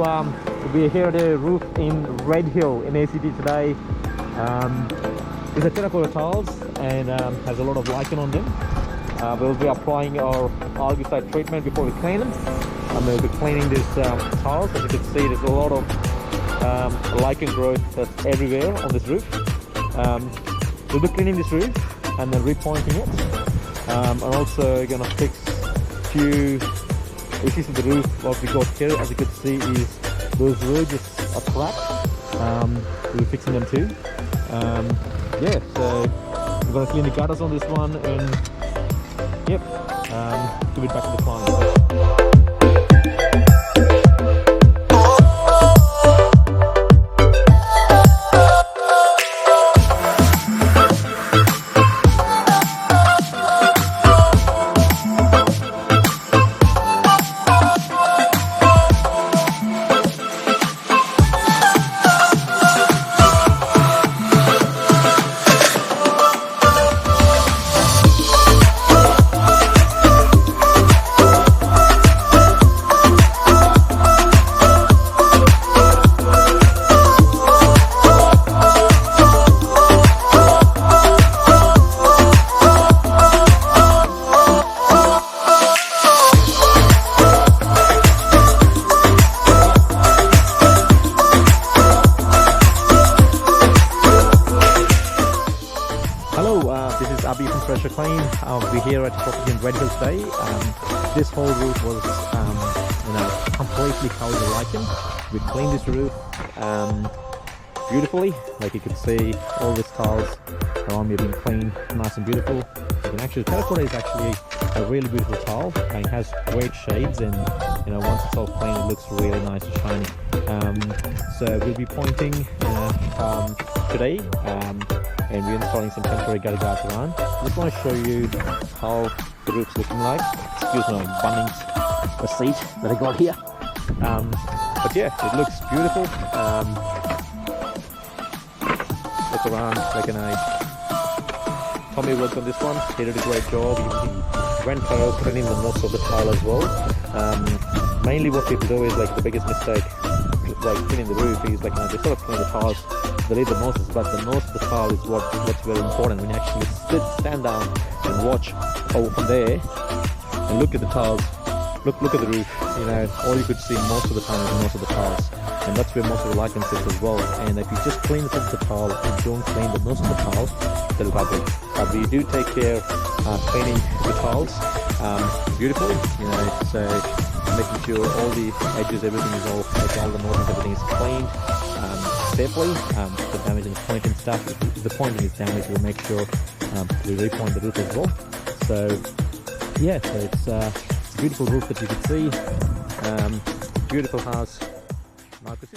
we're here at the roof in Red Hill in ACT today. It's a terracotta tiles and has a lot of lichen on them. We'll be applying our algaecide treatment before we clean them. We'll be cleaning these tiles. As you can see, there's a lot of lichen growth that's everywhere on this roof. We'll be cleaning this roof and then repointing it. And also gonna fix few issues with the roof. What we got here, as you can see, is those ridges are cracked. We'll be fixing them too. Yeah, so we're gonna clean the gutters on this one, and yep, give it back to the client. This is Abhi from Kleen. We're here at the property in Red Hill today. This whole roof was, completely covered with lichen. We cleaned this roof beautifully. Like you can see, all these tiles around me have been cleaned, nice and beautiful. Terracotta is actually a really beautiful tile, and it has great shades. And once it's all clean, it looks really nice and shiny. So we'll be pointing today. And we're installing some temporary gutter guards around. Just want to show you how the roof's looking like. Excuse my Bunnings receipt that I got here. But yeah, it looks beautiful. Look around, like an eye. Tommy worked on this one. He did a great job. He went thorough, putting in the most of the tile as well. Mainly what people do is, like, the biggest mistake, like cleaning the roof, is like, they sort of clean the tiles. They leave the noses, but the nose of the tile is what's very important. When you actually stand down and watch over from there and look at the tiles, look at the roof, all you could see most of the time is the nose of the tiles, and that's where most of the lichen sits as well. And if you just clean the top of the tile and don't clean the nose of the tile, they'll bubble. But we do take care of cleaning the tiles beautifully, so making sure all the edges, everything is all the noses, everything is cleaned safely. The damage and the pointing stuff, if the pointing is damaged, we'll make sure we repoint the roof as well. So yeah, so it's a beautiful roof that you can see. Beautiful house, Marcus.